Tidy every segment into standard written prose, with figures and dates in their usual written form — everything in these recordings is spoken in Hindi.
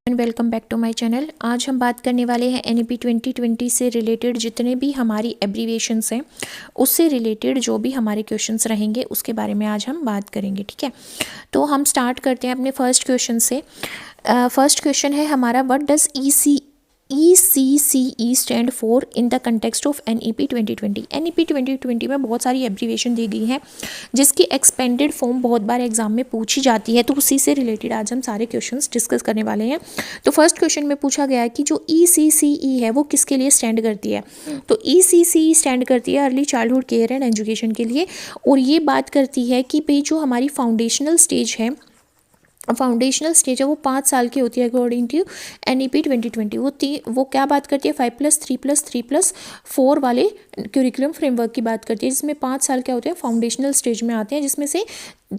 And welcome back to my channel. आज हम बात करने वाले हैं एनईपी 2020 से रिलेटेड जितने भी हमारी एब्रीविएशंस हैं उससे रिलेटेड जो भी हमारे क्वेश्चंस रहेंगे उसके बारे में आज हम बात करेंगे। ठीक है, तो हम स्टार्ट करते हैं अपने फर्स्ट क्वेश्चन से। फर्स्ट क्वेश्चन है हमारा, what does ECCE stand for in the context of NEP 2020। NEP 2020 में बहुत सारी एब्रीविएशन दी गई हैं जिसकी एक्सपेंडेड फॉर्म बहुत बार एग्जाम में पूछी जाती है, तो उसी से रिलेटेड आज हम सारे क्वेश्चंस डिस्कस करने वाले हैं। तो फर्स्ट क्वेश्चन में पूछा गया है कि जो ECCE है वो किसके लिए स्टैंड करती है। तो ECCE स्टैंड करती है early childhood care and education के लिए, और ये बात करती है कि भाई जो हमारी फाउंडेशनल स्टेज है वो 5 साल की होती है अकॉर्डिंग टू NEP 2020। वो क्या बात करती है, 5+3+3+4 वाले क्यूरिकुलम फ्रेमवर्क की बात करती है, जिसमें 5 साल क्या होते हैं फाउंडेशनल स्टेज में आते हैं, जिसमें से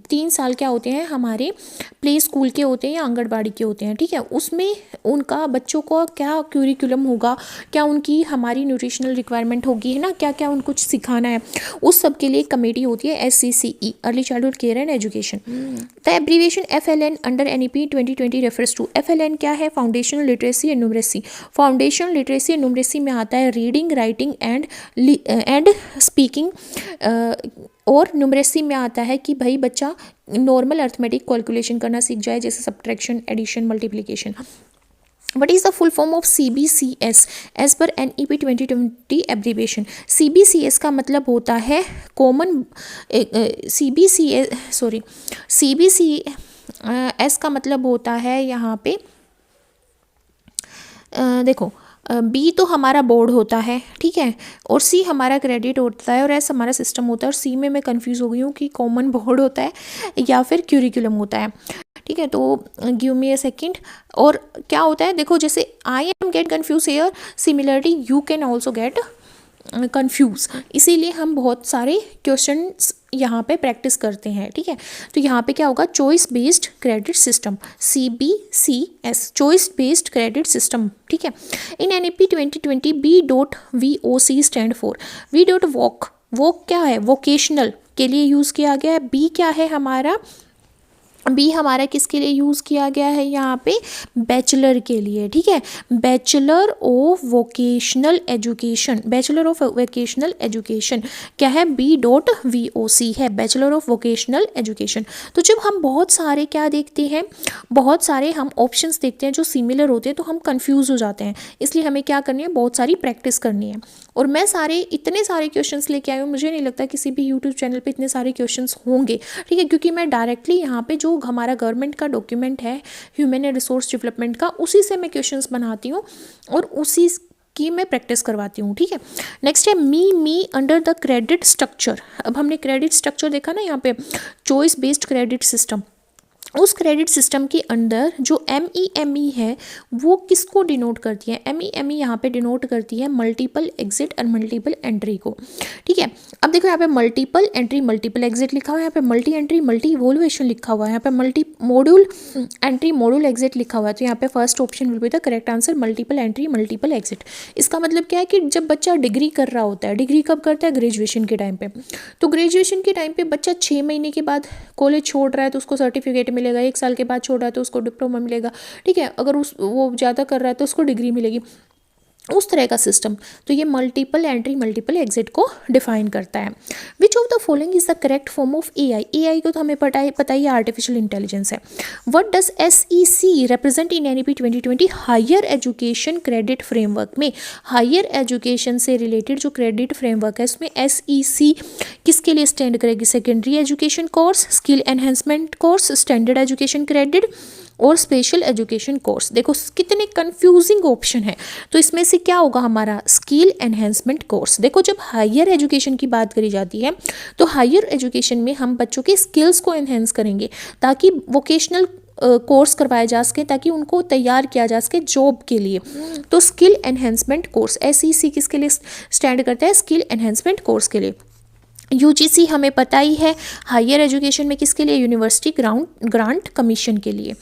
3 साल क्या होते हैं हमारे प्ले स्कूल के होते हैं या आंगनबाड़ी के होते हैं। ठीक है, उसमें उनका बच्चों को क्या क्यूरिकुलम होगा, क्या उनकी हमारी न्यूट्रिशनल रिक्वायरमेंट होगी, है ना, क्या क्या उनको कुछ सिखाना है, उस सब के लिए एक कमेटी होती है SCCE, early childhood care and education. The abbreviation FLN under NEP 2020 refers to. FLN क्या है, foundational literacy and numeracy. Foundational literacy and numeracy में आता है रीडिंग, राइटिंग एंड स्पीकिंग, और न्यूमरेसी में आता है कि भाई बच्चा नॉर्मल अर्थमेटिक कैलकुलेशन करना सीख जाए, जैसे subtraction, addition, multiplication. What is the full form of CBCS as per NEP 2020 abbreviation? CBCS का मतलब होता है कॉमन CBCS का मतलब होता है यहाँ पे देखो, बी तो हमारा बोर्ड होता है, ठीक है, और सी हमारा क्रेडिट होता है, और एस हमारा सिस्टम होता है। और सी में मैं कंफ्यूज हो गई हूँ कि कॉमन बोर्ड होता है या फिर क्यूरिकुलम होता है। ठीक है, तो गिव मी अ सेकंड। और क्या होता है, देखो जैसे I am get confuse here, similarly you can also get confuse, इसीलिए हम बहुत सारे क्वेश्चंस यहाँ पे प्रैक्टिस करते हैं। ठीक है, तो यहाँ पे क्या होगा, choice based credit system, CBCS, choice based credit system. ठीक है, इन NEP 2020 B.VOC stand for. Walk क्या है, वोकेशनल के लिए यूज़ किया गया है। बी क्या है हमारा, बी हमारा किसके लिए यूज़ किया गया है यहाँ पे, बैचलर के लिए। ठीक है, bachelor of vocational education, bachelor of vocational education क्या है, B.VOC है, बैचलर ऑफ वोकेशनल एजुकेशन। तो जब हम बहुत सारे क्या देखते हैं, बहुत सारे हम ऑप्शंस देखते हैं जो सिमिलर होते हैं, तो हम कंफ्यूज हो जाते हैं, इसलिए हमें क्या करनी है, बहुत सारी प्रैक्टिस करनी है। और मैं इतने सारे क्वेश्चंस लेके आई हूँ, मुझे नहीं लगता किसी भी यूट्यूब चैनल पे इतने सारे क्वेश्चंस होंगे। ठीक है, क्योंकि मैं डायरेक्टली यहाँ पे जो हमारा गवर्नमेंट का डॉक्यूमेंट है ह्यूमन एंड रिसोर्स डेवलपमेंट का, उसी से मैं क्वेश्चंस बनाती हूँ और उसी की मैं प्रैक्टिस करवाती हूँ। ठीक है, नेक्स्ट है मी अंडर द क्रेडिट स्ट्रक्चर। अब हमने क्रेडिट स्ट्रक्चर देखा ना यहाँ पे, चॉइस बेस्ड क्रेडिट सिस्टम। उस क्रेडिट सिस्टम के अंदर जो MEME है वो किसको डिनोट करती है, MEME यहाँ पे डिनोट करती है मल्टीपल एग्जिट और मल्टीपल एंट्री को। ठीक है, अब देखो यहाँ पे मल्टीपल एंट्री मल्टीपल एग्जिट लिखा हुआ है, यहाँ पे मल्टी एंट्री मल्टी इवोल्यूशन लिखा हुआ है, यहाँ पे multi module entry module exit लिखा हुआ है। तो यहाँ पे first option will be the correct answer, multiple entry multiple exit. इसका मतलब क्या है कि जब बच्चा डिग्री कर रहा होता है, डिग्री कब करता है, ग्रेजुएशन के टाइम पे, तो ग्रेजुएशन के टाइम पे बच्चा 6 महीने के बाद कॉलेज छोड़ रहा है तो उसको सर्टिफिकेट मिलेगा, 1 साल के बाद छोड़ रहा है तो उसको डिप्लोमा मिलेगा। ठीक है, अगर वो ज़्यादा कर रहा है तो उसको डिग्री मिलेगी, उस तरह का सिस्टम। तो ये मल्टीपल एंट्री मल्टीपल एग्जिट को डिफाइन करता है। Which of the following is the correct form of AI को तो हमें पता ही आर्टिफिशियल इंटेलिजेंस है। What does SEC represent in NEP 2020 higher education credit framework में। हायर एजुकेशन से रिलेटेड जो क्रेडिट फ्रेमवर्क है उसमें SEC किसके लिए स्टैंड करेगी, secondary education course, skill enhancement course, standard education credit और स्पेशल एजुकेशन कोर्स। देखो कितने कंफ्यूजिंग ऑप्शन है, तो इसमें से क्या होगा हमारा, स्किल एनहेंसमेंट कोर्स। देखो जब हायर एजुकेशन की बात करी जाती है तो हायर एजुकेशन में हम बच्चों के स्किल्स को एनहेंस करेंगे ताकि वोकेशनल कोर्स करवाए जा सके, ताकि उनको तैयार किया जा सके जॉब के लिए। तो स्किल एनहेंसमेंट कोर्स SEC किसके लिए स्टैंड करता है, स्किल एनहेंसमेंट कोर्स के लिए। यूजीसी हमें पता ही है हायर एजुकेशन में किसके लिए, यूनिवर्सिटी ग्रांट कमीशन के लिए,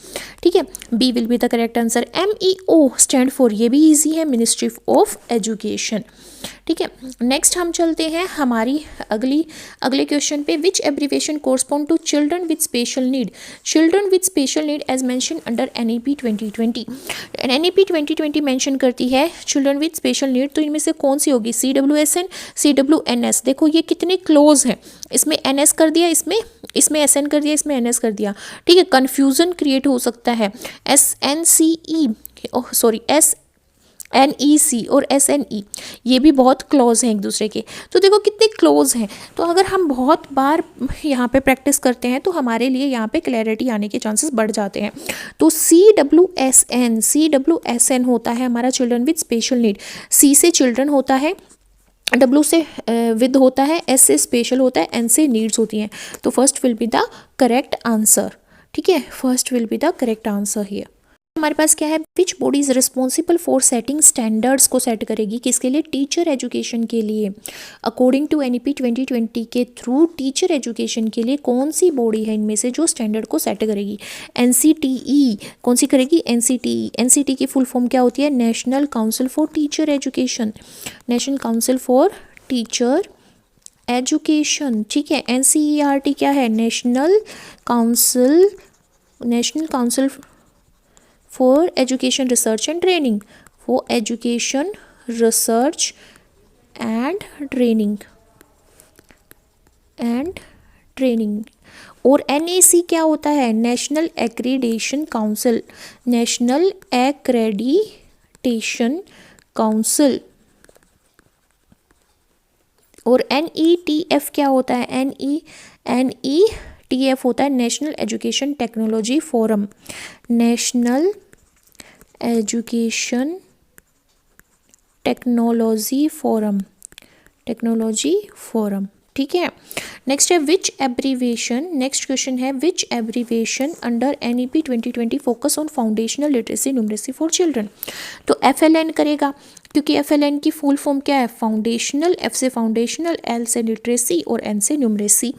ठीक है। B will be the correct answer. MEO stand for, ये भी इजी है, मिनिस्ट्री ऑफ एजुकेशन, ठीक है। नेक्स्ट हम चलते हैं हमारी अगले क्वेश्चन पे। Which abbreviation correspond to children with special need, children with special need as mention under NEP 2020। NEP 2020 mention करती है चिल्ड्रन विद स्पेशल नीड, तो इनमें से कौन सी होगी, CWSN, CWNS। देखो ये कितने क्लोज हैं, इसमें NS कर दिया, इसमें SN कर दिया, इसमें NS कर दिया, ठीक है। कन्फ्यूजन क्रिएट हो सकता है। SNCE, सॉरी NEC और SNE, ये भी बहुत क्लोज हैं एक दूसरे के। तो देखो कितने क्लोज हैं, तो अगर हम बहुत बार यहाँ पे प्रैक्टिस करते हैं तो हमारे लिए यहाँ पे क्लैरिटी आने के चांसेस बढ़ जाते हैं। तो CWSN होता है हमारा children with special need. C से चिल्ड्रन होता है, W से विद होता है, S से स्पेशल होता है, N से नीड्स होती हैं। तो first will be the correct answer, ठीक है, first will be the correct answer here. हमारे पास क्या है, which body is responsible for setting standards, को सेट करेगी किसके लिए, टीचर एजुकेशन के लिए। अकॉर्डिंग टू NEP 2020 के थ्रू टीचर एजुकेशन के लिए कौन सी बॉडी है इनमें से जो स्टैंडर्ड को सेट करेगी, NCTE। कौन सी करेगी, NCTE। NCTE की फुल फॉर्म क्या होती है, national council for teacher education, national council for teacher education, ठीक है। NCERT क्या है, national council for education research and training, for education research and training। और NAC क्या होता है, national accreditation council, national accreditation council. और NETF क्या होता है, NETF होता है national education technology forum, national education technology forum, ठीक है। नेक्स्ट है विच एब्रीविएशन, नेक्स्ट क्वेश्चन है which abbreviation under NEP 2020 focus on foundational literacy numeracy for children. तो FLN करेगा, क्योंकि FLN की फुल फॉर्म क्या है, फाउंडेशनल, F से फाउंडेशनल, L से लिटरेसी और N से न्यूमरेसी।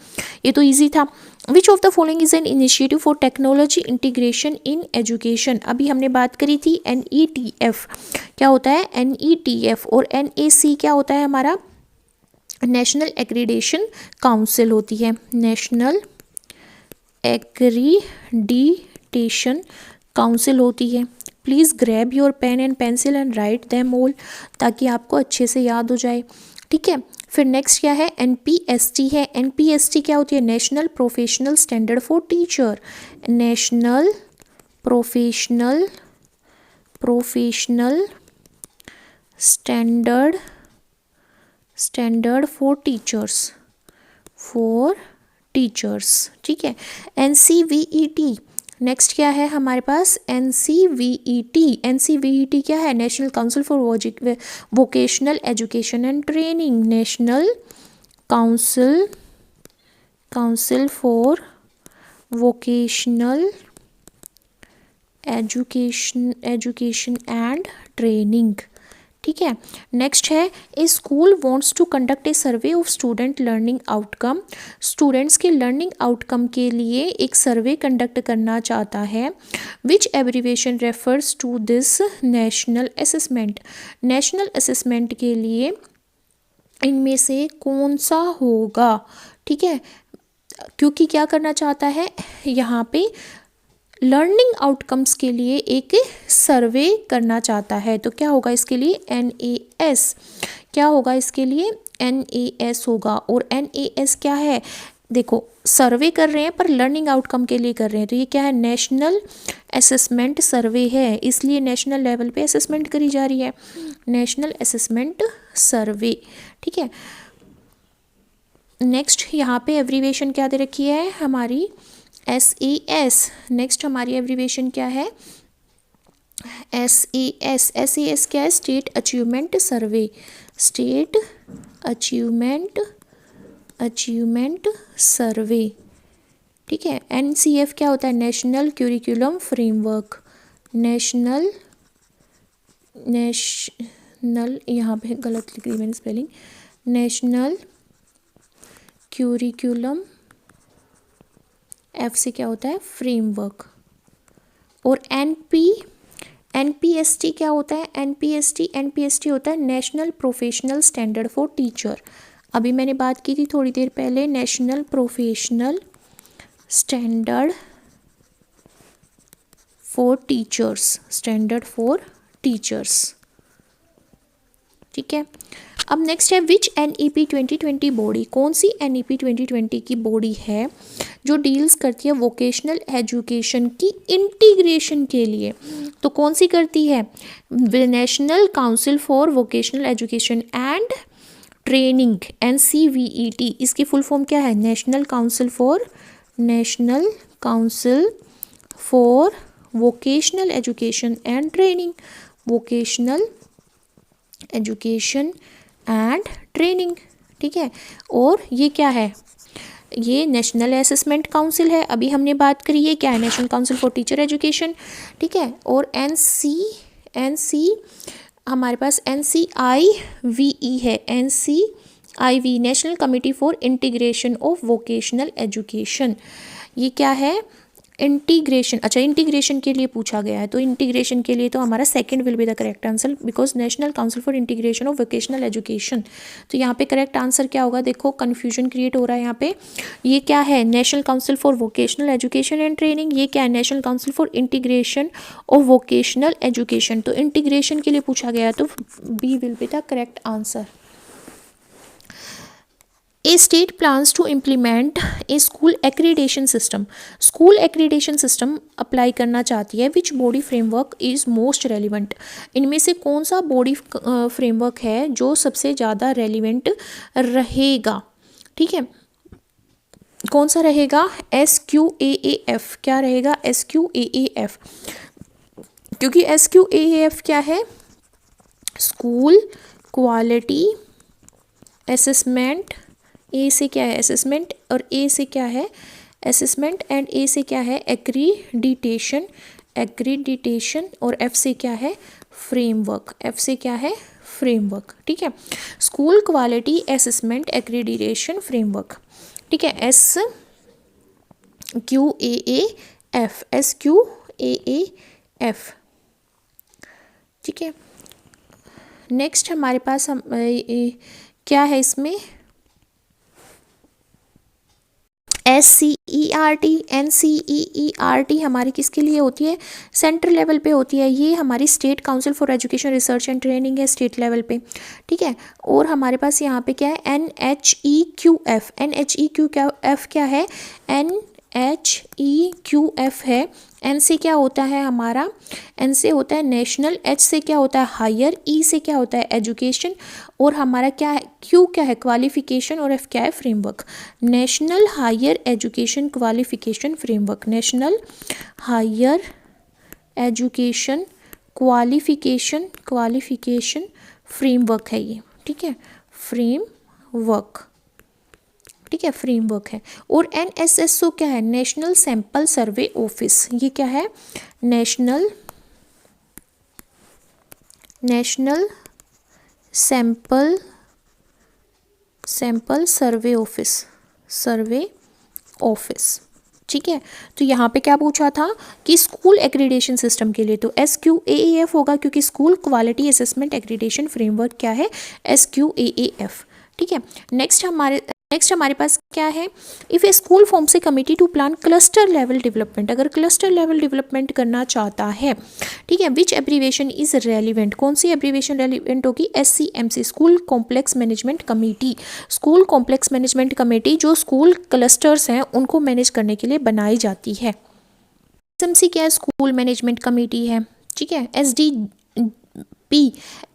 ये तो इजी था। विच of the following is an initiative for technology integration in education. अभी हमने बात करी थी NETF क्या होता है, NETF। और NAC क्या होता है हमारा, नेशनल एक्रीडेशन काउंसिल होती है, नेशनल एक्रीडिटेशन काउंसिल होती है। Please grab your pen and pencil and write them all, ताकि आपको अच्छे से याद हो जाए, ठीक है। फिर नेक्स्ट क्या है, NPST है। NPST क्या होती है, national professional standard for teacher, national professional standard for teachers, ठीक है। NCVET, नेक्स्ट क्या है हमारे पास, NCVET क्या है, national council for vocational education and training, national council for vocational education and training, ठीक है। नेक्स्ट है a school wants to conduct a survey of student learning outcome, students के लर्निंग आउटकम के लिए एक सर्वे कंडक्ट करना चाहता है। Which abbreviation refers to this national assessment, national assessment के लिए इनमें से कौन सा होगा, ठीक है। क्योंकि क्या करना चाहता है यहाँ पे, लर्निंग आउटकम्स के लिए एक सर्वे करना चाहता है, तो क्या होगा इसके लिए, NAS। क्या होगा इसके लिए, NAS होगा। और NAS क्या है, देखो सर्वे कर रहे हैं पर लर्निंग आउटकम के लिए कर रहे हैं, तो ये क्या है, नेशनल असेसमेंट सर्वे है, इसलिए नेशनल लेवल पे असेसमेंट करी जा रही है, नेशनल असेसमेंट सर्वे, ठीक है। नेक्स्ट यहाँ पे एब्रीविएशन क्या दे रखी है हमारी, SAS। नेक्स्ट हमारी एब्रीविएशन क्या है, SAS क्या है, स्टेट अचीवमेंट सर्वे, स्टेट अचीवमेंट सर्वे, ठीक है। NCF क्या होता है, नेशनल क्यूरिकुलम फ्रेमवर्क, नेशनल यहाँ पे गलत लिख दी मैंने स्पेलिंग, नेशनल क्यूरिकुलम, एफ से क्या होता है फ्रेमवर्क, और एनपीएसटी क्या होता है, एनपीएसटी होता है national professional standard for teacher. अभी मैंने बात की थी थोड़ी देर पहले, national professional standard for teachers, standard for teachers, ठीक है। अब नेक्स्ट है विच NEP 2020 बॉडी, कौन सी NEP 2020 की बॉडी है जो डील्स करती है वोकेशनल एजुकेशन की इंटीग्रेशन के लिए, तो कौन सी करती है, national council for vocational education and training, NCVET, इसकी फुल फॉर्म क्या है, national council for vocational education and training, vocational education and training, ठीक है। और ये क्या है, ये नेशनल असेसमेंट काउंसिल है, अभी हमने बात करी है क्या है, national council for teacher education, ठीक है। और NC हमारे पास NCIVE है, NCIV national committee for integration of vocational education, ये क्या है इंटीग्रेशन, अच्छा इंटीग्रेशन के लिए पूछा गया है, तो इंटीग्रेशन के लिए तो हमारा second will be the correct answer, because national council for integration of vocational education. तो यहाँ पे करेक्ट आंसर क्या होगा, देखो कन्फ्यूजन क्रिएट हो रहा है यहाँ पे, ये क्या है national council for vocational education and training, ये क्या है national council for integration of vocational education, तो इंटीग्रेशन के लिए पूछा गया है, तो B will be the correct answer. A state plans to implement a school accreditation system. School accreditation system apply करना चाहती है. Which body framework is most relevant? इनमें से कौन सा बॉडी फ्रेमवर्क है जो सबसे ज़्यादा रेलिवेंट रहेगा, ठीक है, कौन सा रहेगा, SQAAF, क्या रहेगा SQAAF, क्योंकि SQAAF क्या है, स्कूल क्वालिटी असेसमेंट, ए से क्या है असेसमेंट और ए से क्या है असेसमेंट एंड ए से क्या है एक्रीडिटेशन, एक्रीडिटेशन और एफ से क्या है फ्रेमवर्क, एफ से क्या है फ्रेमवर्क, ठीक है, school quality assessment accreditation framework, ठीक है, SQAAF, SQAAF, ठीक है। नेक्स्ट हमारे पास क्या है इसमें SCERT, NCEERT हमारी किसके लिए होती है, सेंट्रल लेवल पे होती है, ये हमारी state council for education research and training है स्टेट लेवल पे, ठीक है। और हमारे पास यहाँ पे क्या है NHEQF, NHEQF क्या है, NHEQF है, N से क्या होता है हमारा, N से होता है नेशनल, H से क्या होता है हायर, E से क्या होता है एजुकेशन और हमारा क्या है Q क्या है क्वालिफिकेशन और F क्या है framework, national higher education qualification framework, national higher education qualification framework है ये, ठीक है, फ्रेमवर्क, ठीक है, फ्रेमवर्क है। और NSSO क्या है, नेशनल सैंपल सर्वे ऑफिस, ये क्या है नेशनल सैंपल सर्वे ऑफिस, ठीक है। तो यहाँ पे क्या पूछा था कि स्कूल एक्रीडेशन सिस्टम के लिए तो SQAAF होगा, क्योंकि school quality assessment accreditation framework क्या है SQAAF, ठीक है। नेक्स्ट हमारे पास क्या है, if a school forms a committee to plan cluster level development, अगर क्लस्टर लेवल डेवलपमेंट करना चाहता है, ठीक है, विच एब्रीवेशन इज रेलिवेंट, कौन सी एब्रीवेशन रेलिवेंट होगी, SCMC, school complex management committee, school complex management committee जो स्कूल क्लस्टर्स हैं उनको मैनेज करने के लिए बनाई जाती है। SMC क्या है, स्कूल मैनेजमेंट कमेटी है, ठीक है।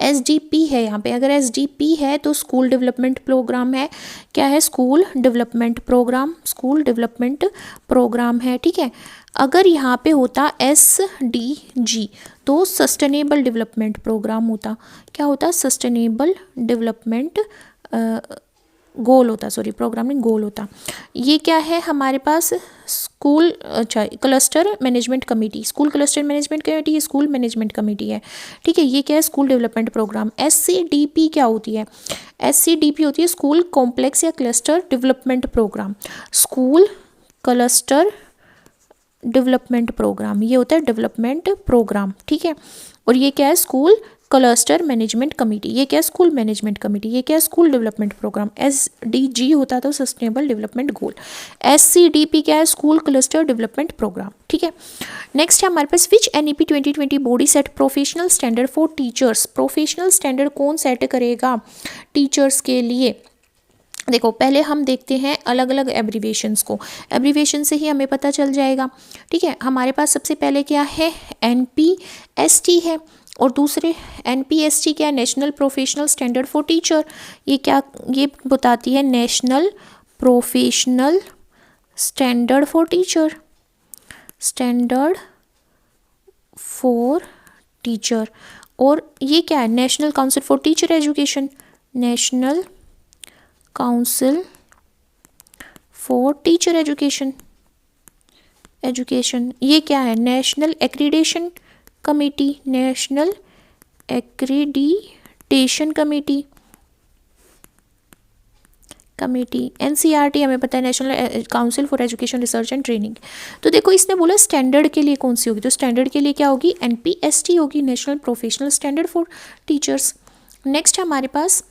SDP है यहाँ पे, अगर SDP है तो स्कूल डेवलपमेंट प्रोग्राम है, क्या है स्कूल डेवलपमेंट प्रोग्राम है, ठीक है। अगर यहाँ पे होता SDG तो सस्टेनेबल डेवलपमेंट प्रोग्राम होता, क्या होता सस्टेनेबल डेवलपमेंट गोल होता, सॉरी प्रोग्रामिंग गोल होता। ये क्या है हमारे पास, स्कूल, अच्छा cluster management committee, school cluster management committee, ये स्कूल मैनेजमेंट कमेटी है, ठीक है। ये क्या है, स्कूल डेवलपमेंट प्रोग्राम। SCDP क्या होती है, SCDP होती है स्कूल कॉम्प्लेक्स या cluster development program, school cluster development program, ये होता है डेवलपमेंट प्रोग्राम, ठीक है। और ये क्या है, स्कूल क्लस्टर मैनेजमेंट कमेटी, ये क्या है, स्कूल मैनेजमेंट कमेटी, ये क्या है, स्कूल डेवलपमेंट प्रोग्राम। SDG होता था सस्टेनेबल डेवलपमेंट गोल, SCDP क्या है, स्कूल क्लस्टर डेवलपमेंट प्रोग्राम, ठीक है। नेक्स्ट है हमारे पास विच NEP 2020 body set professional standard for teachers, professional standard कौन सेट करेगा टीचर्स के लिए। देखो पहले हम देखते हैं अलग अलग एब्रीवेशंस को, एब्रीवेशन से ही हमें पता चल जाएगा, ठीक है। हमारे पास सबसे पहले क्या है, NPST है, और दूसरे NPST क्या है, national professional standard for teacher, ये क्या, ये बताती है national professional standard for teacher, standard for teacher. और ये क्या है, national council for teacher education, national council for teacher education, ये क्या है, national accreditation committee, national accreditation committee, NCERT हमें पता है, national council for education research and training. तो देखो इसने बोला स्टैंडर्ड के लिए कौन सी होगी, तो स्टैंडर्ड के लिए क्या होगी, NPST होगी, national professional standard for teachers. Next है हमारे पास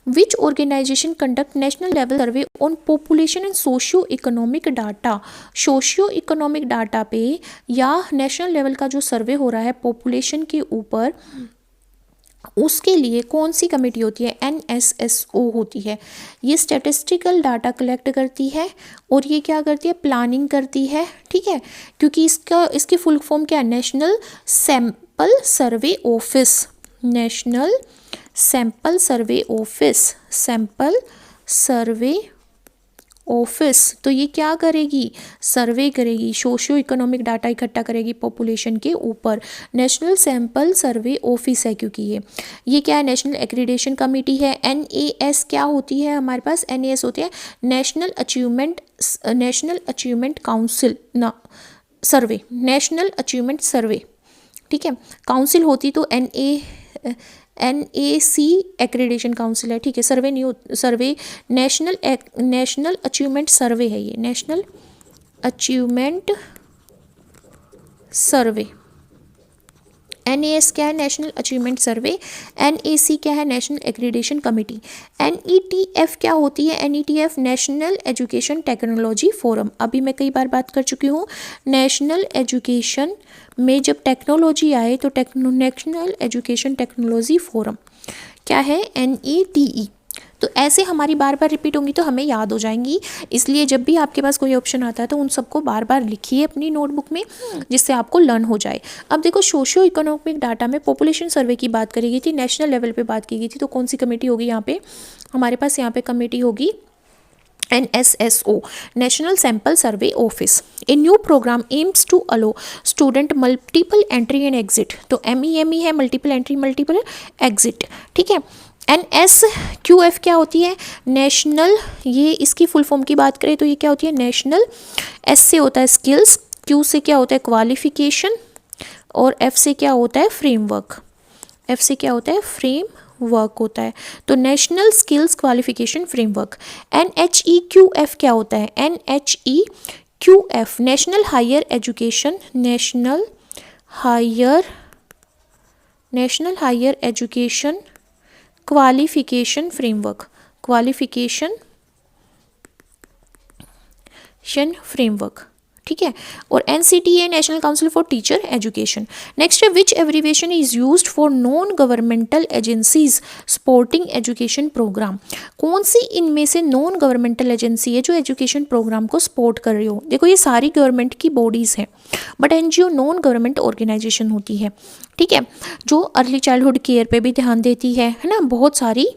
which organisation conduct national level survey on population and socio economic data, socio economic data पे या नेशनल लेवल का जो सर्वे हो रहा है पॉपुलेशन के ऊपर, उसके लिए कौन सी कमेटी होती है, NSSO होती है। ये स्टैटिस्टिकल डाटा कलेक्ट करती है और ये क्या करती है, प्लानिंग करती है, ठीक है। क्योंकि इसकी फुल फॉर्म क्या है, national sample survey office, national sample survey office, sample survey office. तो ये क्या करेगी, सर्वे करेगी, सोशियो इकोनॉमिक डाटा इकट्ठा करेगी पॉपुलेशन के ऊपर, नेशनल सैंपल सर्वे ऑफिस है। क्योंकि ये क्या है, नेशनल एक्रीडेशन कमेटी है। NAS क्या होती है हमारे पास, NAS होती है नेशनल अचीवमेंट काउंसिल ना सर्वे, नेशनल अचीवमेंट सर्वे, ठीक है। काउंसिल होती तो NAC एक्रीडेशन काउंसिल है, ठीक है। सर्वे नहीं हो, सर्वे नेशनल अचीवमेंट सर्वे है, ये नेशनल अचीवमेंट सर्वे। NAS क्या है, नेशनल अचीवमेंट सर्वे। NAC क्या है, नेशनल एक्रीडेशन कमेटी। NETF क्या होती है, NETF national education technology forum, अभी मैं कई बार बात कर चुकी हूँ, नेशनल एजुकेशन में जब टेक्नोलॉजी आए तो नेशनल एजुकेशन टेक्नोलॉजी फोरम क्या है, NETE। तो ऐसे हमारी बार बार रिपीट होंगी तो हमें याद हो जाएंगी, इसलिए जब भी आपके पास कोई ऑप्शन आता है तो उन सबको बार बार लिखिए अपनी नोटबुक में, जिससे आपको लर्न हो जाए। अब देखो सोशियो इकोनॉमिक डाटा में पॉपुलेशन सर्वे की बात करी गई थी, नेशनल लेवल पे बात की गई थी, तो कौन सी कमेटी होगी यहाँ पे, हमारे पास यहाँ पे कमेटी होगी NSSO, national sample survey office. A new program aims to allow student multiple entry and exit, तो MEME है, मल्टीपल एंट्री मल्टीपल एग्जिट, ठीक है। NSQF क्या होती है, नेशनल, ये इसकी फुल फॉर्म की बात करें तो ये क्या होती है, नेशनल, S से होता है स्किल्स, Q से क्या होता है क्वालिफिकेशन, और F से क्या होता है फ्रेमवर्क, F से क्या होता है फ्रेमवर्क होता है, तो national skills qualification framework. NHEQF क्या होता है, NHEQF national higher education, national higher education qualification framework, framework, ठीक है। और NCTA national council for teacher education. Next है which abbreviation is used for non governmental agencies supporting education programme, कौन सी इनमें से नॉन गवर्नमेंटल एजेंसी है जो एजुकेशन प्रोग्राम को सपोर्ट कर रही हो। देखो ये सारी गवर्नमेंट की बॉडीज़ हैं, but NGO non government organisation होती है, ठीक है, जो अर्ली चाइल्डहुड केयर पे भी ध्यान देती है ना, बहुत सारी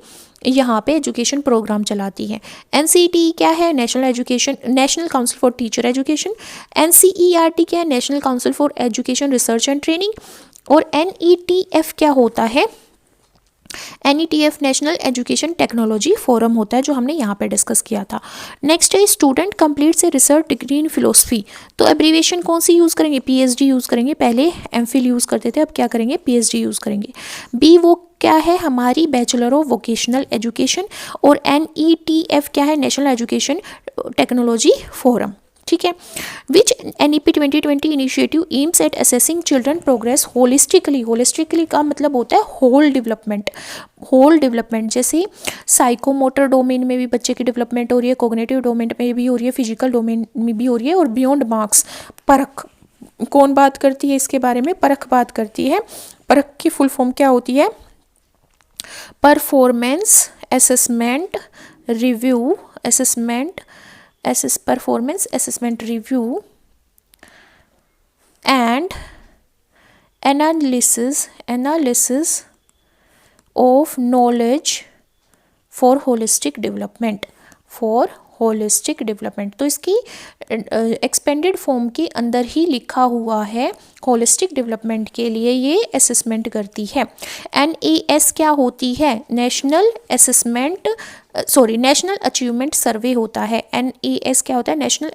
यहाँ पे एजुकेशन प्रोग्राम चलाती है। NCTE क्या है, national council for teacher education. NCERT क्या है, national council for education research and training. और NETF क्या होता है, NETF national education technology forum होता है, जो हमने यहाँ पे डिस्कस किया था। नेक्स्ट है student completes a research degree in philosophy, तो एब्रीविएशन कौन सी यूज़ करेंगे, PhD यूज़ करेंगे। पहले MPhil यूज़ करते थे, अब क्या करेंगे, PhD यूज़ करेंगे। बी वो क्या है, हमारी बैचलर ऑफ वोकेशनल एजुकेशन। और NETF क्या है, नेशनल एजुकेशन टेक्नोलॉजी फोरम, ठीक है। विच NEP 2020 initiative aims at assessing children progress holistically, holistically का मतलब होता है होल डेवलपमेंट, होल डेवलपमेंट। जैसे साइकोमोटर डोमेन में भी बच्चे की डेवलपमेंट हो रही है, कोग्निटिव डोमेन में भी हो रही है, फिजिकल डोमेन में भी हो रही है, और बियॉन्ड मार्क्स परख कौन बात करती है इसके बारे में, परख बात करती है। परख की फुल फॉर्म क्या होती है, performance assessment review, performance assessment review and analysis of knowledge for holistic development, तो इसकी एक्सपेंडेड फॉर्म के अंदर ही लिखा हुआ है, होलिस्टिक डेवलपमेंट के लिए ये असेसमेंट करती है। NAS क्या होती है, नेशनल अचीवमेंट सर्वे होता है। NAS क्या होता है, नेशनल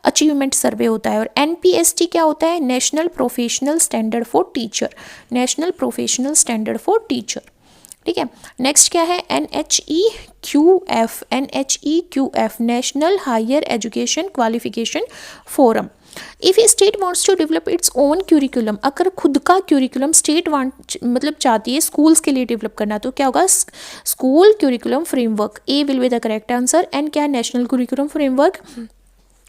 अचीवमेंट सर्वे होता है। और NPST क्या होता है, national professional standard for teacher, ठीक है। नेक्स्ट क्या है, NHEQF national higher education qualification forum. If a state wants to develop its own curriculum, अगर खुद का क्यूरिकुलम स्टेट मतलब चाहती है स्कूल्स के लिए डेवलप करना, तो क्या होगा, school curriculum framework. A will be the correct answer. N क्या है, नेशनल क्यूरिकुलम फ्रेमवर्क।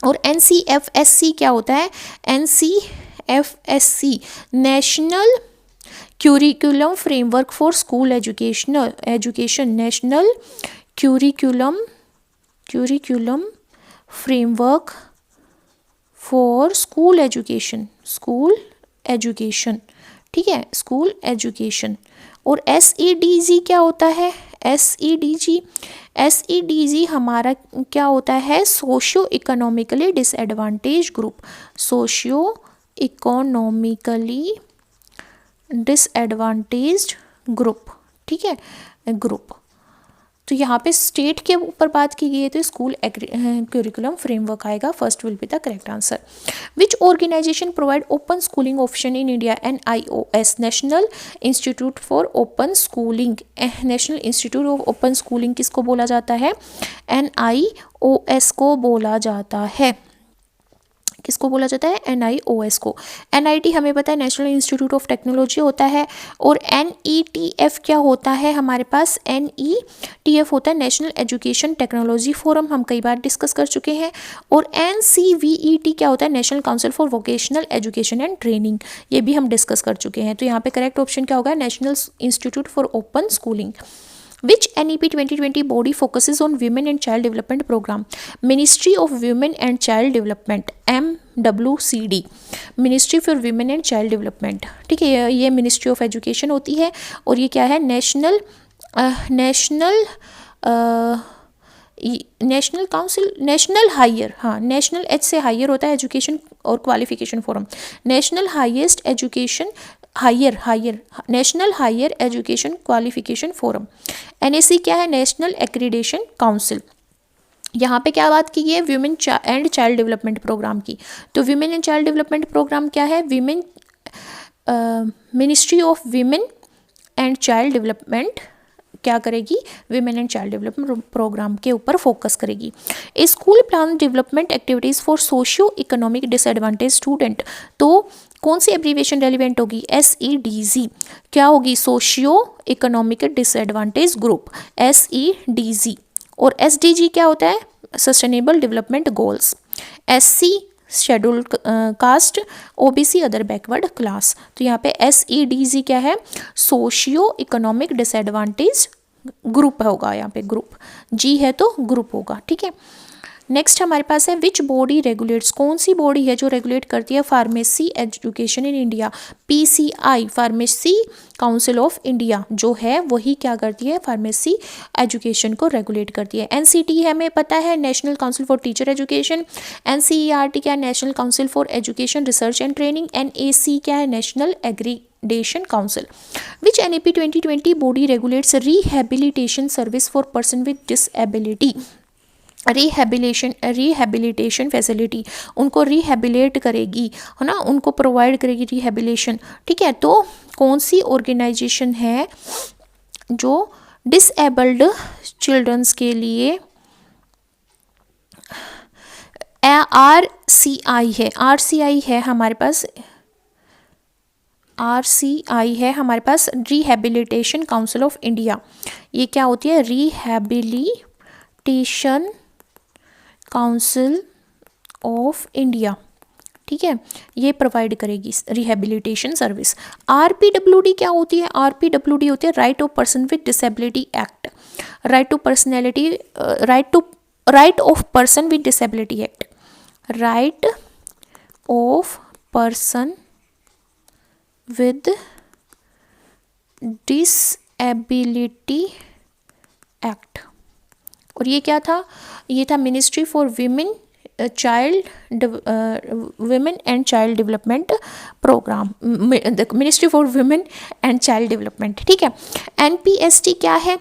और NCFSC क्या होता है, NCFSC national curriculum framework for school education, national curriculum framework for school education, ठीक है, स्कूल एजुकेशन। और SEDG क्या होता है, SEDG हमारा क्या होता है, socio economically disadvantage group, disadvantaged group, ठीक है, ग्रुप। तो यहाँ पे स्टेट के ऊपर बात की गई है, तो स्कूल क्यूरिकुलम फ्रेमवर्क आएगा, first will be the correct answer. Which organisation provide open schooling option in India, NIOS national institute for open schooling. National institute of open schooling किसको बोला जाता है, NIOS को बोला जाता है। किसको बोला जाता है, NIOS को। NIT हमें पता है नेशनल इंस्टीट्यूट ऑफ टेक्नोलॉजी होता है। और NETF क्या होता है हमारे पास, NETF होता है नेशनल एजुकेशन टेक्नोलॉजी फोरम, हम कई बार डिस्कस कर चुके हैं। और NCVET क्या होता है, national council for vocational education and training, ये भी हम डिस्कस कर चुके हैं। तो यहाँ पे करेक्ट ऑप्शन क्या होगा, national institute for open schooling. Which NEP 2020 body focuses on women and child development program? Ministry of Women and Child Development, MWCD, Ministry for Women and Child Development, ठीक है। ये मिनिस्ट्री ऑफ एजुकेशन होती है। और ये क्या है, नेशनल काउंसिल, नेशनल हायर, हाँ, नेशनल H से हायर होता है एजुकेशन और qualification forum, national highest education national higher education qualification forum. NAC क्या है, नेशनल एक्रीडेशन काउंसिल। यहाँ पे क्या बात की है, women and child development programme की। तो women and child development programme क्या है, ministry of women and child development क्या करेगी, women and child development programme के ऊपर फोकस करेगी। A school plan development activities for socio economic disadvantage student, तो कौन सी एब्रीविएशन रेलिवेंट होगी, SEDG क्या होगी, socio economic disadvantage group, SEDG। और SDG क्या होता है, sustainable development goals. SC scheduled cast, OBC other backward class. तो यहाँ पे SEDG क्या है, सोशियो इकोनॉमिक डिसएडवांटेज ग्रुप होगा, यहाँ पे ग्रुप, G है तो ग्रुप होगा, ठीक है। नेक्स्ट हमारे पास है विच बॉडी रेगुलेट्स, कौन सी बॉडी है जो रेगुलेट करती है pharmacy education in India, PCI pharmacy council of India जो है वही क्या करती है, फार्मेसी एजुकेशन को रेगुलेट करती है। NCT हमें पता है national council for teacher education, NCERT क्या है, national council for education research and training, NAC क्या है, Accommodation Council. Which NEP 2020 body regulates rehabilitation service for person with disability? Rehabilitation facility, उनको रिहेबिलेट करेगी, है ना, उनको प्रोवाइड करेगी रिहेबिलेशन, ठीक है। तो कौन सी ऑर्गेनाइजेशन है जो डिसेबल्ड चिल्ड्रंस के लिए? RCI है, RCI है हमारे पास, RCI है हमारे पास, रिहेबिलिटेशन काउंसिल ऑफ इंडिया। ये क्या होती है? रिहेबिलिटेशन काउंसिल ऑफ इंडिया, ठीक है, ये प्रोवाइड करेगी रिहेबिलिटेशन सर्विस। RPWD क्या होती है? RPWD होती है right of person with disability act, right of person with disability act, right of person with disability act. और ये क्या था? ये था ministry for women and child development program, ministry for women and child development, ठीक है। NPST क्या है?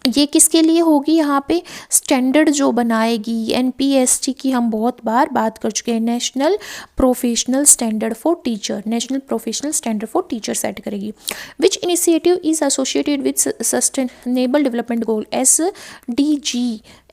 ये किसके लिए होगी? यहाँ पे स्टैंडर्ड जो बनाएगी NPST की, हम बहुत बार बात कर चुके हैं, national professional standard for teacher, national professional standard for teacher set करेगी। Which initiative is associated with sustainable development goal?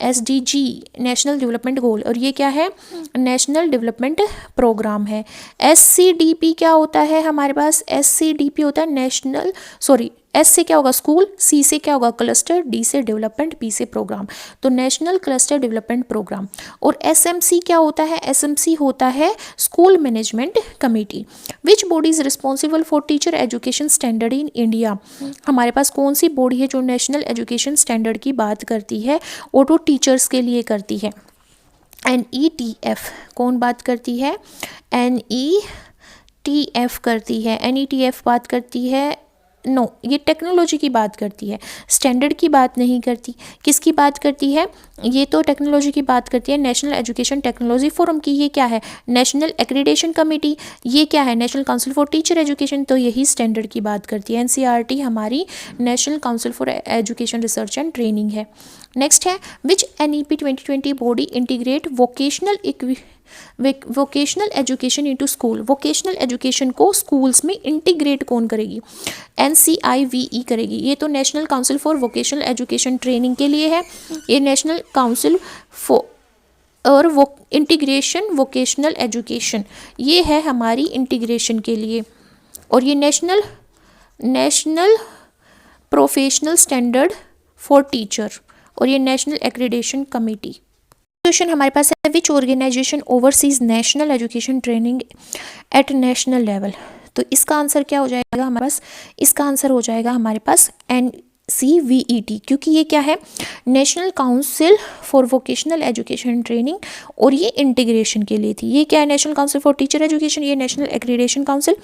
SDG national development goal, और ये क्या है? नेशनल डेवलपमेंट प्रोग्राम है। SCDP क्या होता है हमारे पास? SCDP होता है नेशनल, सॉरी, S से क्या होगा? स्कूल, C से क्या होगा? क्लस्टर, D से डेवलपमेंट, P से प्रोग्राम, तो नेशनल क्लस्टर डेवलपमेंट प्रोग्राम। और SMC क्या होता है? SMC होता है school management committee. Which body is responsible for teacher education standard in India? हमारे पास कौन सी बॉडी है जो नेशनल एजुकेशन स्टैंडर्ड की बात करती है और वो टीचर्स के लिए करती है? NETF। कौन बात करती है? NETF करती है। NETF बात करती है, नो, ये टेक्नोलॉजी की बात करती है, स्टैंडर्ड की बात नहीं करती। किसकी बात करती है? ये तो टेक्नोलॉजी की बात करती है। नेशनल एजुकेशन टेक्नोलॉजी फोरम की ये क्या है? National accreditation committee. ये क्या है? National council for teacher education, तो यही स्टैंडर्ड की बात करती है। NCERT हमारी national council for education research and training है। नेक्स्ट है, विच NEP 2020 body integrate vocational education into school? Vocational education को स्कूल्स में इंटीग्रेट कौन करेगी? NCIVE करेगी। ये तो national council for vocational education training के लिए है। ये नेशनल काउंसिल फॉर और वो इंटीग्रेशन वोकेशनल एजुकेशन, ये है हमारी इंटीग्रेशन के लिए। और ये national professional standard for teacher, और ये नेशनल एक्रीडेशन कमेटी। क्वेश्चन हमारे पास है, which organisation overseas national education training at national level? तो इसका आंसर क्या हो जाएगा हमारे पास? इसका आंसर हो जाएगा हमारे पास NCVET, क्योंकि ये क्या है? National council for vocational education training, और ये इंटीग्रेशन के लिए थी। ये क्या है? National council for teacher education, ये नेशनल एक्रीडेशन काउंसिल,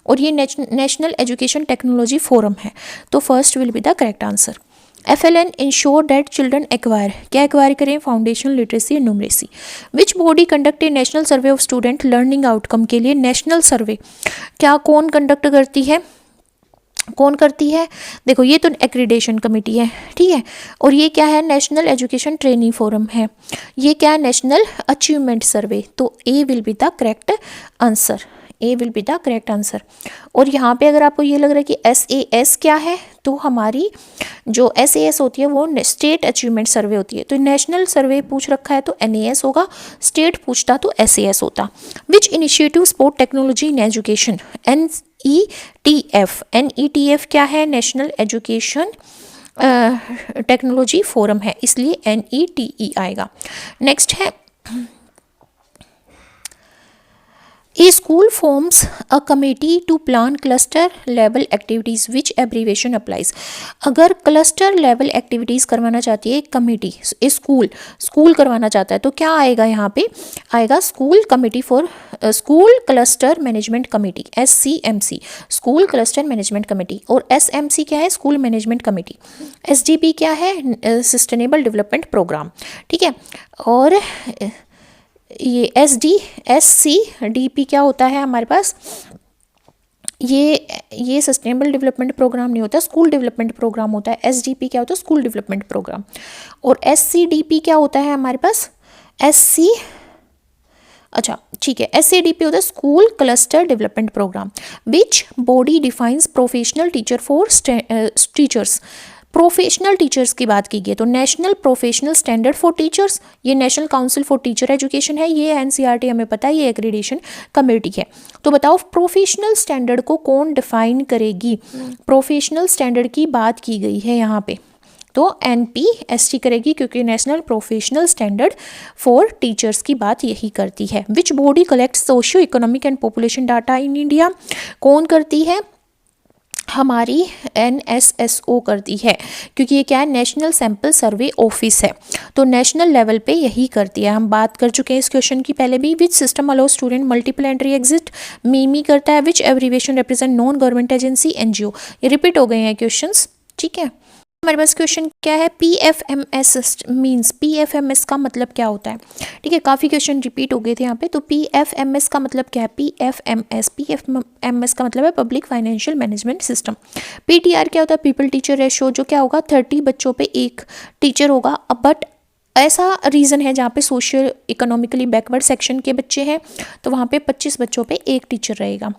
और ये नेशनल एजुकेशन टेक्नोलॉजी फोरम है। तो first will be the correct answer. FLN ensure that children acquire, क्या एक्वायर करें? Foundational literacy and numeracy. Which body conduct a national survey of student learning outcome के लिए? नेशनल सर्वे क्या कौन कंडक्ट करती है? कौन करती है? देखो, ये तो एक्रीडेशन कमेटी है, ठीक है। और ये क्या है? नेशनल एजुकेशन ट्रेनिंग फोरम है। ये क्या है? नेशनल अचीवमेंट सर्वे। तो A will be the correct answer, A will be the correct answer. और यहाँ पे अगर आपको ये लग रहा है कि SAS क्या है, तो हमारी जो SAS होती है वो स्टेट अचीवमेंट सर्वे होती है। तो नेशनल सर्वे पूछ रखा है तो NAS होगा, स्टेट पूछता तो SAS होता। Which initiative support technology in education? NETF क्या है? नेशनल एजुकेशन टेक्नोलॉजी फोरम है, इसलिए NETE आएगा। नेक्स्ट है, A school forms a committee to plan cluster level activities, which abbreviation applies? अगर cluster level activities करवाना चाहती है कमेटी, स्कूल करवाना चाहता है, तो क्या आएगा यहाँ पे? आएगा school committee for school cluster management committee, SCMC, school cluster management committee. और SMC क्या है? School management committee. SDP क्या है? सस्टेनेबल डेवलपमेंट प्रोग्राम, ठीक है। और ये SCDP क्या होता है हमारे पास? ये सस्टेनेबल डेवलपमेंट प्रोग्राम नहीं होता, स्कूल डेवलपमेंट प्रोग्राम होता है। SDP क्या होता है, स्कूल डेवलपमेंट प्रोग्राम। और SCDP क्या होता है हमारे पास, अच्छा ठीक है, SCDP होता है school cluster development programme, which body defines professional teacher for teachers. Professional teachers की बात की गई तो national professional standard for teachers, ये national council for teacher education है, ये NCERT हमें पता है, ये एक्रीडेशन कमेटी है। तो बताओ प्रोफेशनल स्टैंडर्ड को कौन डिफाइन करेगी, प्रोफेशनल स्टैंडर्ड की बात की गई है यहाँ पे, तो NPST करेगी, क्योंकि national professional standard for teachers की बात यही करती है। Which body collect socio economic and population data in India, कौन करती है, हमारी NSSO करती है, क्योंकि ये क्या है, नेशनल सैंपल सर्वे ऑफिस है, तो नेशनल लेवल पे यही करती है। हम बात कर चुके हैं इस क्वेश्चन की पहले भी। Which system allow student multiple entry exit, मीमी करता है। Which abbreviation represent non government agency, NGO। ये रिपीट हो गए हैं क्वेश्चंस, ठीक है। हमारे पास क्वेश्चन क्या है, PFMS मीन्स, PFMS का मतलब क्या होता है, ठीक है, काफ़ी क्वेश्चन रिपीट हो गए थे यहाँ पे। तो PFMS का मतलब क्या है, PFMS का मतलब है public financial management system. PTR क्या होता है, पीपल टीचर रेशो, जो क्या होगा 30 बच्चों पे एक टीचर होगा। बट ऐसा रीज़न है जहाँ पे सोशल इकोनॉमिकली बैकवर्ड सेक्शन के बच्चे हैं, तो वहाँ पे 25 बच्चों पे एक टीचर रहेगा।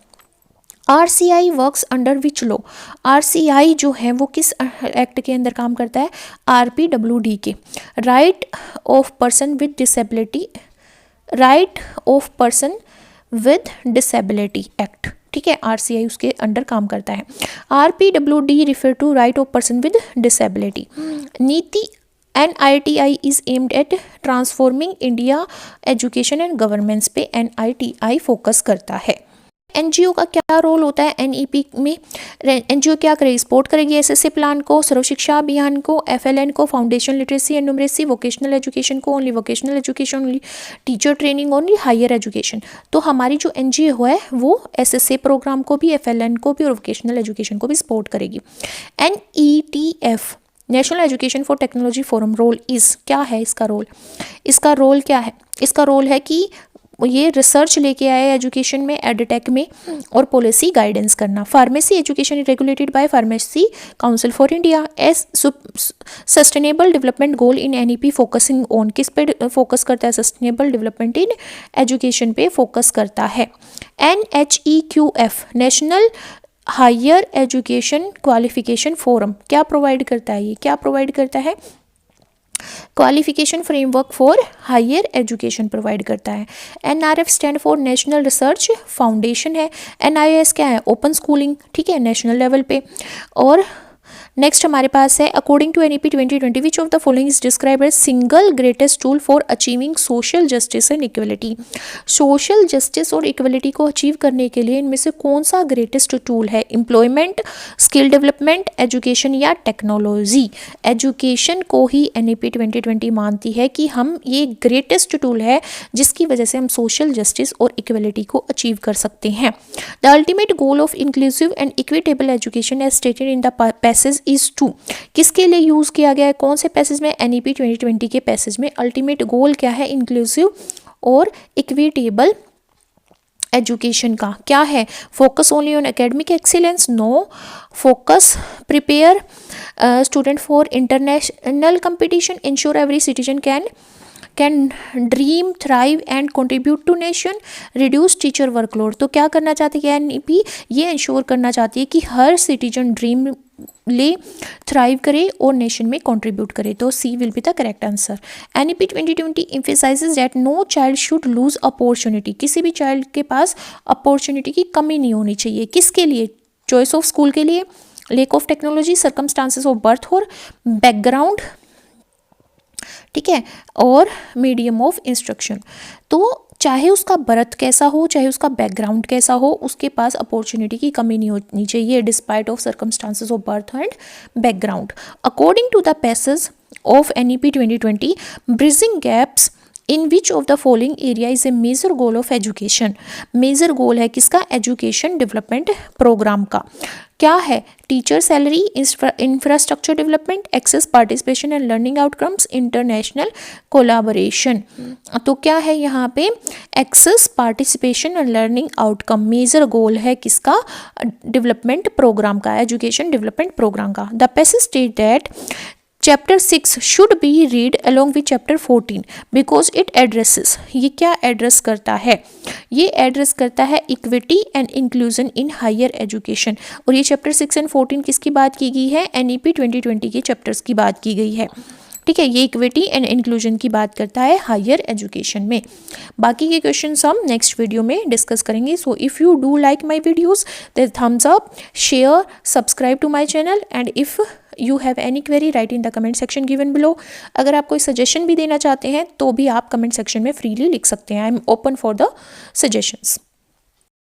RCI works under which law, RCI जो है वो किस एक्ट के अंदर काम करता है, RPWD के, right of person with disability, right of person with disability act, ठीक है, RCI उसके अंडर काम करता है। RPWD refer to right of person with disability. NITI NITI is aimed at transforming India education and governance पे NITI फोकस करता है। NGO का क्या रोल होता है NEP में, NGO क्या करेगी, सपोर्ट करेगी SSA प्लान को, सर्व शिक्षा अभियान को, FLN को, foundation literacy and numeracy, vocational education को, only vocational education, only teacher training, only higher education. तो हमारी जो NGO है वो SSA प्रोग्राम को भी, FLN को भी और वोकेशनल एजुकेशन को भी सपोर्ट करेगी। NETF national education for technology forum role is, क्या है इसका रोल, इसका रोल क्या है, इसका रोल है कि ये रिसर्च लेके आए एजुकेशन में, एडटेक में, और पॉलिसी गाइडेंस करना। Pharmacy education regulated by pharmacy council for India. As sustainable development goal in NEP focusing on, किस पे फोकस करता है, सस्टेनेबल डेवलपमेंट इन एजुकेशन पे फोकस करता है। NHEQF national higher education qualification forum क्या प्रोवाइड करता है, ये क्या प्रोवाइड करता है, qualification framework for higher education provide करता है। NRF stand for national research foundation है। NIOS क्या है, ओपन स्कूलिंग, ठीक है, नेशनल लेवल पे। और नेक्स्ट हमारे पास है according to NEP 2020 which of the following is describe as single greatest tool for achieving social justice and equality. Social justice और इक्वलिटी को अचीव करने के लिए इनमें से कौन सा ग्रेटेस्ट टूल है, एम्प्लॉयमेंट, स्किल डेवलपमेंट, एजुकेशन या टेक्नोलॉजी। एजुकेशन को ही NEP 2020 मानती है कि हम ये ग्रेटेस्ट टूल है जिसकी वजह से हम सोशल जस्टिस और इक्वलिटी को अचीव कर सकते हैं। The ultimate goal of inclusive and equitable education as stated in the passage is to, किसके लिए यूज किया गया है, कौन से पैसेज में, NEP 2020 के पैसेज में। अल्टीमेट गोल क्या है, इंक्लूसिव और इक्विटेबल एजुकेशन का क्या है, focus only on academic excellence, no, focus prepare student for international competition, ensure every citizen can dream, thrive and contribute to nation, reduce teacher workload. तो क्या करना चाहती है NEP, ये इंश्योर करना चाहती है कि हर सिटीजन ड्रीम ले, थ्राइव करे और नेशन में कंट्रीब्यूट करे। तो C will be the correct answer. NEP 2020 emphasizes that no child should lose opportunity, किसी भी चाइल्ड के पास अपॉर्चुनिटी की कमी नहीं होनी चाहिए। किसके लिए, चॉइस ऑफ स्कूल के लिए, lake of technology, circumstances of birth और बैकग्राउंड, ठीक है, और मीडियम ऑफ इंस्ट्रक्शन। तो चाहे उसका बर्थ कैसा हो, चाहे उसका बैकग्राउंड कैसा हो, उसके पास अपॉर्चुनिटी की कमी नहीं होनी चाहिए, despite of circumstances of birth and background. According to the passage of NEP 2020 bridging gaps in which of the following area is a major goal of education. Major goal है किसका, एजुकेशन डेवलपमेंट प्रोग्राम का। क्या है, teacher salary, infrastructure development, access participation and learning outcomes, international collaboration. तो क्या है यहाँ पे, access participation and learning outcome major goal है किसका, डेवलपमेंट प्रोग्राम का, एजुकेशन डेवलपमेंट प्रोग्राम का। The passage state that chapter 6 should be read along with chapter 14 because it addresses. ये क्या एड्रेस करता है, ये एड्रेस करता है equity and inclusion in higher education. और ये चैप्टर 6 एंड 14 किसकी बात की गई है, NEP 2020 के चैप्टर्स की बात की गई है। ठीक है, ये इक्विटी एंड इंक्लूजन की बात करता है हायर एजुकेशन में। बाकी के क्वेश्चंस हम नेक्स्ट वीडियो में डिस्कस करेंगे। So if you do like my videos then thumbs up, share, subscribe to my channel and if you have any query write in the comment section given below. अगर आप कोई सजेशन भी देना चाहते हैं तो भी आप कमेंट सेक्शन में फ्रीली लिख सकते हैं। I am open for the suggestions.